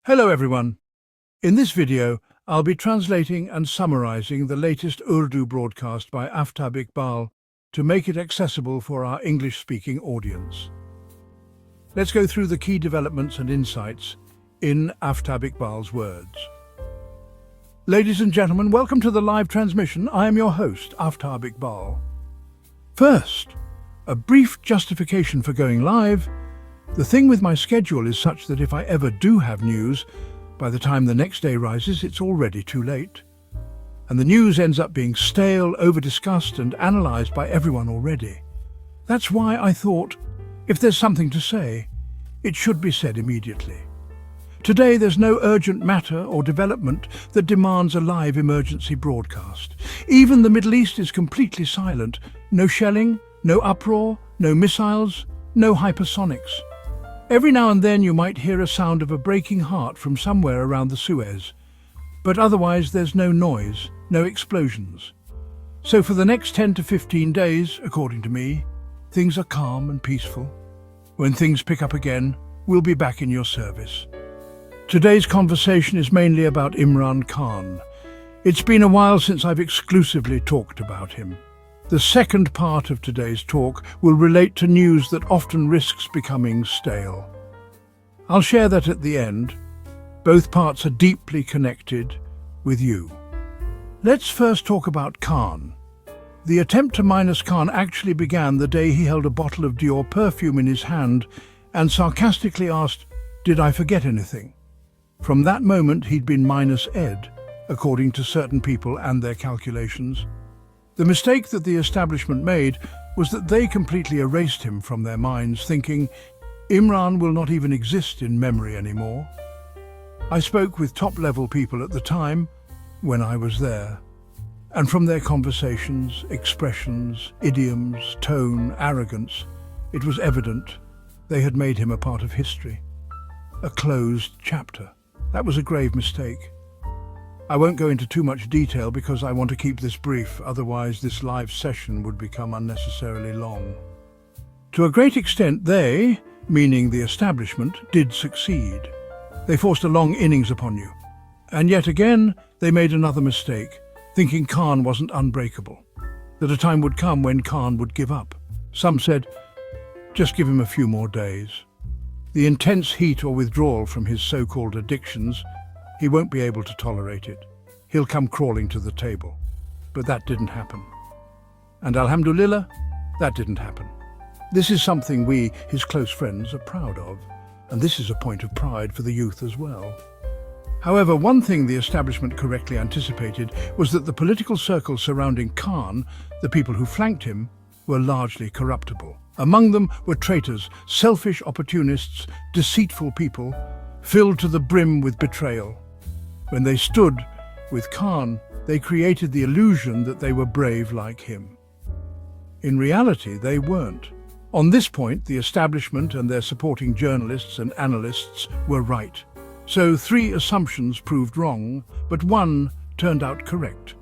Hello everyone. In this video, I'll be translating and summarizing the latest Urdu broadcast by Aftab Iqbal to make it accessible for our English-speaking audience. Let's go through the key developments and insights in Aftab Iqbal's words. Ladies and gentlemen, welcome to the live transmission. I am your host, Aftab Iqbal. First, a brief justification for going live. The thing with my schedule is such that if I ever do have news, by the time the next day rises, it's already too late. And the news ends up being stale, over-discussed and analysed by everyone already. That's why I thought, if there's something to say, it should be said immediately. Today there's no urgent matter or development that demands a live emergency broadcast. Even the Middle East is completely silent. No shelling, no uproar, no missiles, no hypersonics. Every now and then you might hear a sound of a breaking heart from somewhere around the Suez, but otherwise there's no noise, no explosions. So for the next 10 to 15 days, according to me, things are calm and peaceful. When things pick up again, we'll be back in your service. Today's conversation is mainly about Imran Khan. It's been a while since I've exclusively talked about him. The second part of today's talk will relate to news that often risks becoming stale. I'll share that at the end. Both parts are deeply connected with you. Let's first talk about Khan. The attempt to minus Khan actually began the day he held a bottle of Dior perfume in his hand and sarcastically asked, "Did I forget anything?" From that moment he'd been minus Ed, according to certain people and their calculations. The mistake that the establishment made was that they completely erased him from their minds, thinking, Imran will not even exist in memory anymore. I spoke with top-level people at the time, when I was there, and from their conversations, expressions, idioms, tone, arrogance, it was evident they had made him a part of history, a closed chapter. That was a grave mistake. I won't go into too much detail because I want to keep this brief, otherwise this live session would become unnecessarily long. To a great extent they, meaning the establishment, did succeed. They forced a long innings upon you. And yet again, they made another mistake, thinking Khan wasn't unbreakable, that a time would come when Khan would give up. Some said, just give him a few more days. The intense heat or withdrawal from his so-called addictions, he won't be able to tolerate it. He'll come crawling to the table. But that didn't happen. And alhamdulillah, that didn't happen. This is something we, his close friends, are proud of. And this is a point of pride for the youth as well. However, one thing the establishment correctly anticipated was that the political circles surrounding Khan, the people who flanked him, were largely corruptible. Among them were traitors, selfish opportunists, deceitful people, filled to the brim with betrayal. When they stood with Khan, they created the illusion that they were brave like him. In reality, they weren't. On this point, the establishment and their supporting journalists and analysts were right. So 3 assumptions proved wrong, but one turned out correct.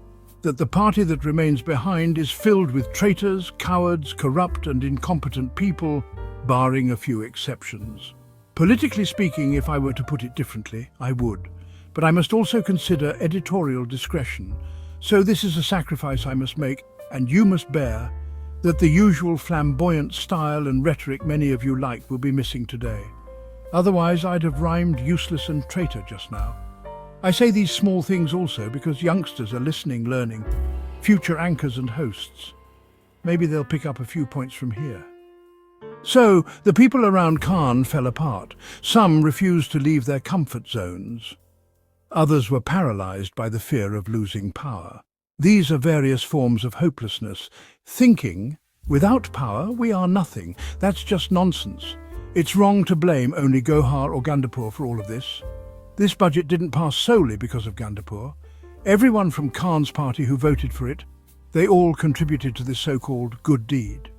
That the party that remains behind is filled with traitors, cowards, corrupt and incompetent people, barring a few exceptions. Politically speaking, if I were to put it differently, I would. But I must also consider editorial discretion. So this is a sacrifice I must make, and you must bear, that the usual flamboyant style and rhetoric many of you like will be missing today. Otherwise, I'd have rhymed useless and traitor just now. I say these small things also because youngsters are listening, learning, future anchors and hosts. Maybe they'll pick up a few points from here. So, the people around Khan fell apart. Some refused to leave their comfort zones. Others were paralyzed by the fear of losing power. These are various forms of hopelessness. Thinking, without power, we are nothing. That's just nonsense. It's wrong to blame only Gohar or Gandapur for all of this. This budget didn't pass solely because of Gandapur. Everyone from Khan's party who voted for it, they all contributed to this so-called good deed.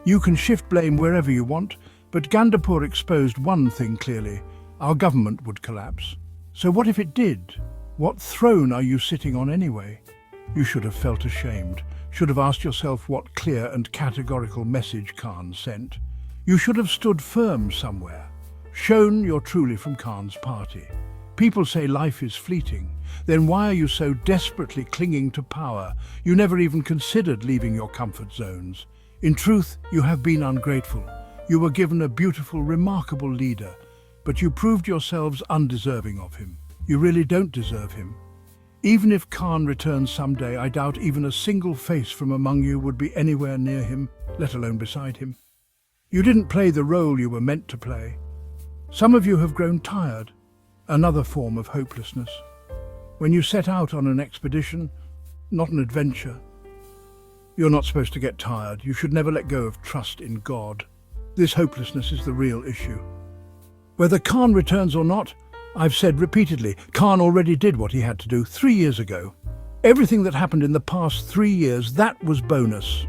You can shift blame wherever you want, but Gandapur exposed one thing clearly: our government would collapse. So what if it did? What throne are you sitting on anyway? You should have felt ashamed, should have asked yourself what clear and categorical message Khan sent. You should have stood firm somewhere, shown you're truly from Khan's party. People say life is fleeting. Then why are you so desperately clinging to power? You never even considered leaving your comfort zones. In truth, you have been ungrateful. You were given a beautiful, remarkable leader, but you proved yourselves undeserving of him. You really don't deserve him. Even if Khan returns someday, I doubt even a single face from among you would be anywhere near him, let alone beside him. You didn't play the role you were meant to play. Some of you have grown tired, another form of hopelessness. When you set out on an expedition, not an adventure, you're not supposed to get tired. You should never let go of trust in God. This hopelessness is the real issue. Whether Khan returns or not, I've said repeatedly, Khan already did what he had to do 3 years ago. Everything that happened in the past 3 years, that was bonus.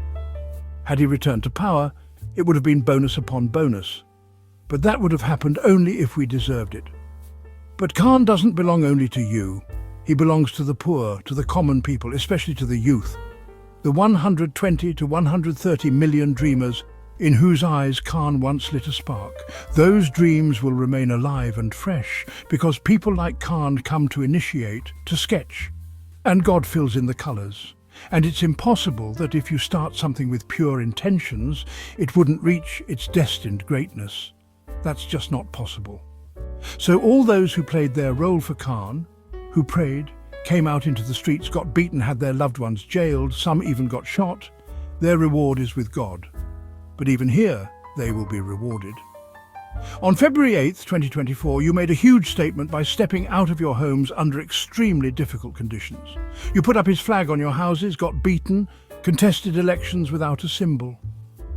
Had he returned to power, it would have been bonus upon bonus. But that would have happened only if we deserved it. But Khan doesn't belong only to you. He belongs to the poor, to the common people, especially to the youth. The 120 to 130 million dreamers in whose eyes Khan once lit a spark. Those dreams will remain alive and fresh because people like Khan come to initiate, to sketch, and God fills in the colours. And it's impossible that if you start something with pure intentions, it wouldn't reach its destined greatness. That's just not possible. So all those who played their role for Khan, who prayed, came out into the streets, got beaten, had their loved ones jailed, some even got shot, their reward is with God. But even here, they will be rewarded. On February 8th, 2024, you made a huge statement by stepping out of your homes under extremely difficult conditions. You put up his flag on your houses, got beaten, contested elections without a symbol.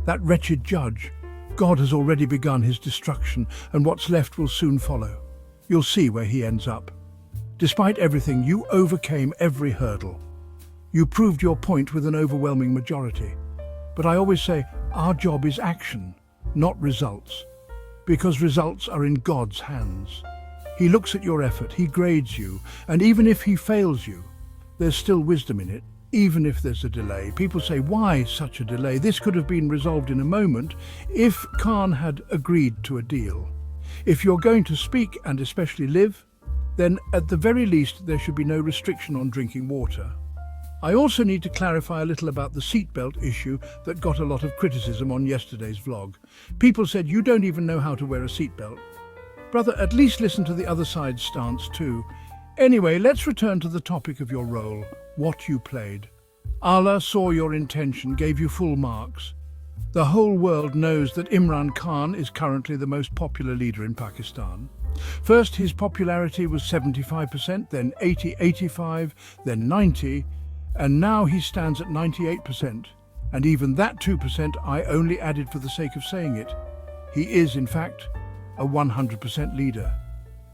That wretched judge, God has already begun his destruction, and what's left will soon follow. You'll see where he ends up. Despite everything, you overcame every hurdle. You proved your point with an overwhelming majority. But I always say, our job is action, not results, because results are in God's hands. He looks at your effort, he grades you, and even if he fails you, there's still wisdom in it, even if there's a delay. People say, why such a delay? This could have been resolved in a moment if Khan had agreed to a deal. If you're going to speak and especially live, then at the very least there should be no restriction on drinking water. I also need to clarify a little about the seatbelt issue that got a lot of criticism on yesterday's vlog. People said, you don't even know how to wear a seatbelt. Brother, at least listen to the other side's stance too. Anyway, let's return to the topic of your role, what you played. Allah saw your intention, gave you full marks. The whole world knows that Imran Khan is currently the most popular leader in Pakistan. First, his popularity was 75%, then 80, 85, then 90, and now he stands at 98%. And even that 2% I only added for the sake of saying it. He is, in fact, a 100% leader.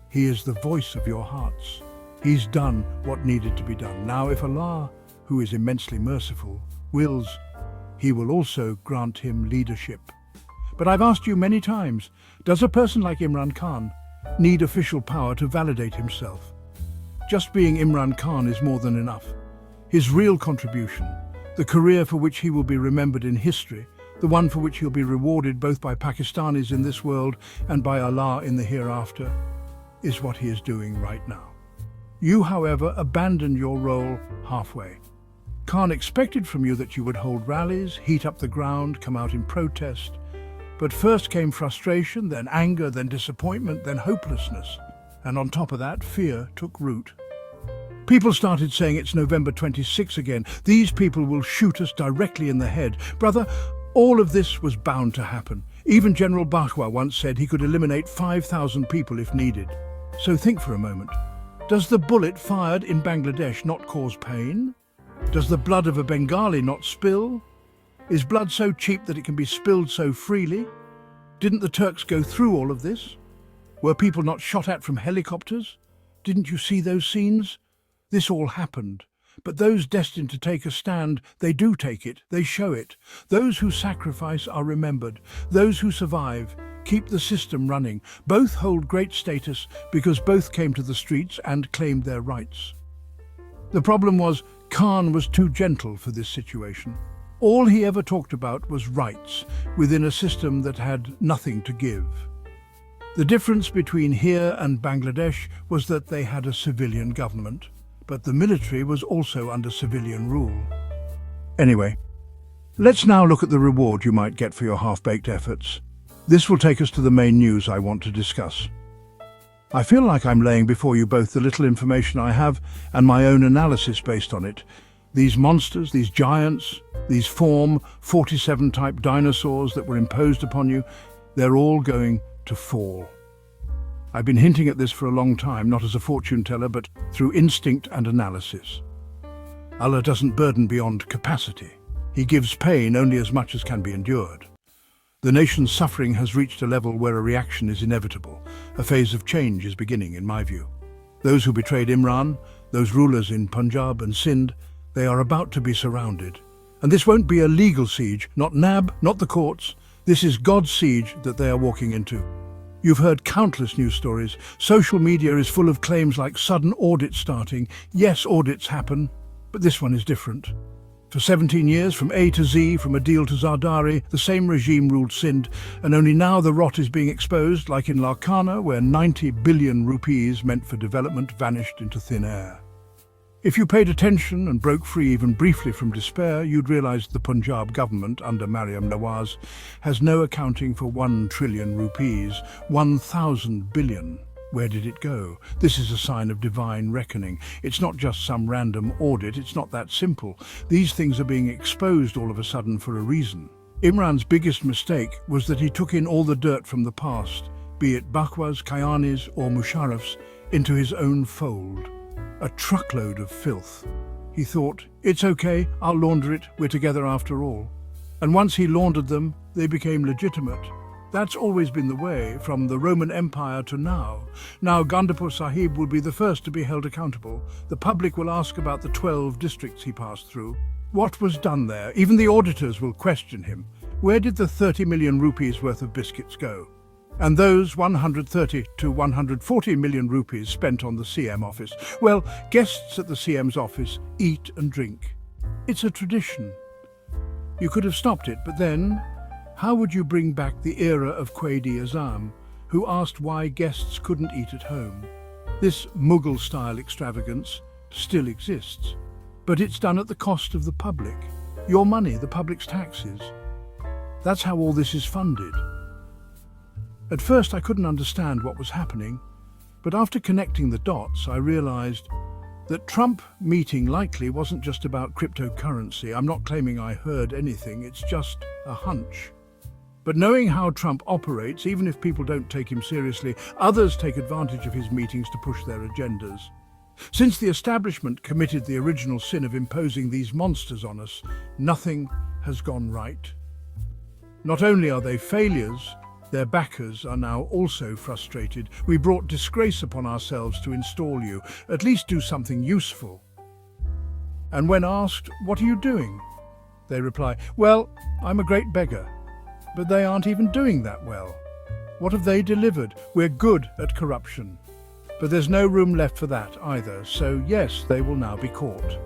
He is the voice of your hearts. He's done what needed to be done. Now, if Allah, who is immensely merciful, wills, he will also grant him leadership. But I've asked you many times, does a person like Imran Khan need official power to validate himself? Just being Imran Khan is more than enough. His real contribution, the career for which he will be remembered in history, the one for which he'll be rewarded both by Pakistanis in this world and by Allah in the hereafter, is what he is doing right now. You, however, abandoned your role halfway. Khan expected from you that you would hold rallies, heat up the ground, come out in protest. But first came frustration, then anger, then disappointment, then hopelessness. And on top of that, fear took root. People started saying it's November 26 again. These people will shoot us directly in the head. Brother, all of this was bound to happen. Even General Bajwa once said he could eliminate 5,000 people if needed. So think for a moment. Does the bullet fired in Bangladesh not cause pain? Does the blood of a Bengali not spill? Is blood so cheap that it can be spilled so freely? Didn't the Turks go through all of this? Were people not shot at from helicopters? Didn't you see those scenes? This all happened. But those destined to take a stand, they do take it, they show it. Those who sacrifice are remembered. Those who survive keep the system running. Both hold great status because both came to the streets and claimed their rights. The problem was, Khan was too gentle for this situation. All he ever talked about was rights within a system that had nothing to give. The difference between here and Bangladesh was that they had a civilian government, but the military was also under civilian rule. Anyway, let's now look at the reward you might get for your half-baked efforts. This will take us to the main news I want to discuss. I feel like I'm laying before you both the little information I have and my own analysis based on it. These monsters, these giants, these Form 47 type dinosaurs that were imposed upon you, they're all going to fall. I've been hinting at this for a long time, not as a fortune teller, but through instinct and analysis. Allah doesn't burden beyond capacity. He gives pain only as much as can be endured. The nation's suffering has reached a level where a reaction is inevitable. A phase of change is beginning, in my view. Those who betrayed Imran, those rulers in Punjab and Sindh, they are about to be surrounded. And this won't be a legal siege, not NAB, not the courts. This is God's siege that they are walking into. You've heard countless news stories. Social media is full of claims like sudden audits starting. Yes, audits happen, but this one is different. For 17 years, from A to Z, from Adil to Zardari, the same regime ruled Sindh, and only now the rot is being exposed, like in Larkana, where 90 billion rupees meant for development vanished into thin air. If you paid attention and broke free even briefly from despair, you'd realize the Punjab government, under Mariam Nawaz, has no accounting for 1 trillion rupees, 1,000 billion. Where did it go? This is a sign of divine reckoning. It's not just some random audit, it's not that simple. These things are being exposed all of a sudden for a reason. Imran's biggest mistake was that he took in all the dirt from the past, be it Bakwas, Kayanis or Musharrafs, into his own fold. A truckload of filth. He thought, it's okay, I'll launder it, we're together after all. And once he laundered them, they became legitimate. That's always been the way, from the Roman Empire to now. Now Gandapur Sahib will be the first to be held accountable. The public will ask about the 12 districts he passed through. What was done there? Even the auditors will question him. Where did the 30 million rupees worth of biscuits go? And those 130 to 140 million rupees spent on the CM office? Well, guests at the CM's office eat and drink. It's a tradition. You could have stopped it, but then, how would you bring back the era of Quaid-e-Azam, who asked why guests couldn't eat at home? This Mughal-style extravagance still exists, but it's done at the cost of the public. Your money, the public's taxes. That's how all this is funded. At first I couldn't understand what was happening, but after connecting the dots I realized that Trump meeting likely wasn't just about cryptocurrency. I'm not claiming I heard anything, it's just a hunch. But knowing how Trump operates, even if people don't take him seriously, others take advantage of his meetings to push their agendas. Since the establishment committed the original sin of imposing these monsters on us, nothing has gone right. Not only are they failures, their backers are now also frustrated. We brought disgrace upon ourselves to install you. At least do something useful. And when asked, what are you doing? They reply, well, I'm a great beggar. But they aren't even doing that well. What have they delivered? We're good at corruption. But there's no room left for that either, so yes, they will now be caught.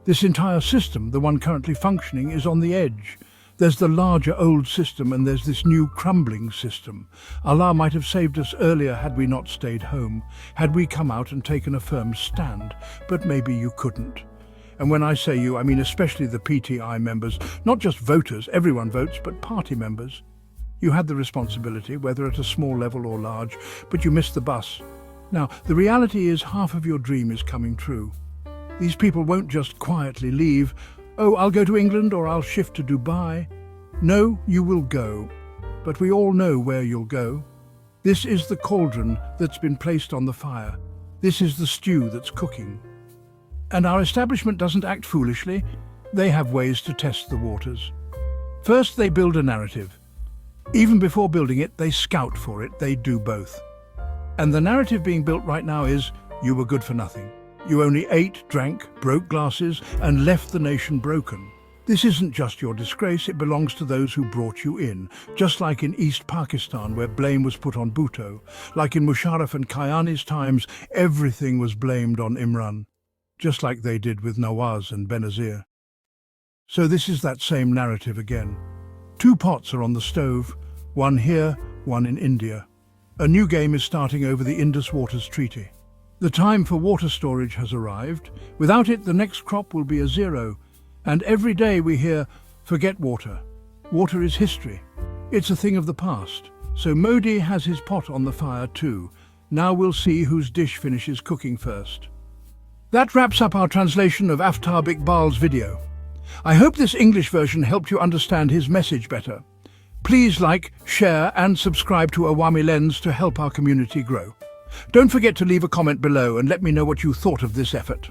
This entire system, the one currently functioning, is on the edge. There's the larger old system and there's this new crumbling system. Allah might have saved us earlier had we not stayed home, had we come out and taken a firm stand, but maybe you couldn't. And when I say you, I mean especially the PTI members, not just voters, everyone votes, but party members. You had the responsibility, whether at a small level or large, but you missed the bus. Now, the reality is half of your dream is coming true. These people won't just quietly leave. Oh, I'll go to England or I'll shift to Dubai. No, you will go. But we all know where you'll go. This is the cauldron that's been placed on the fire. This is the stew that's cooking. And our establishment doesn't act foolishly. They have ways to test the waters. First, they build a narrative. Even before building it, they scout for it. They do both. And the narrative being built right now is, you were good for nothing. You only ate, drank, broke glasses, and left the nation broken. This isn't just your disgrace, it belongs to those who brought you in. Just like in East Pakistan, where blame was put on Bhutto. Like in Musharraf and Kayani's times, everything was blamed on Imran. Just like they did with Nawaz and Benazir. So this is that same narrative again. Two pots are on the stove, one here, one in India. A new game is starting over the Indus Waters Treaty. The time for water storage has arrived. Without it, the next crop will be a zero. And every day we hear, forget water. Water is history. It's a thing of the past. So Moeed has his pot on the fire too. Now we'll see whose dish finishes cooking first. That wraps up our translation of Aftab Iqbal's video. I hope this English version helped you understand his message better. Please like, share and subscribe to Awami Lens to help our community grow. Don't forget to leave a comment below and let me know what you thought of this effort.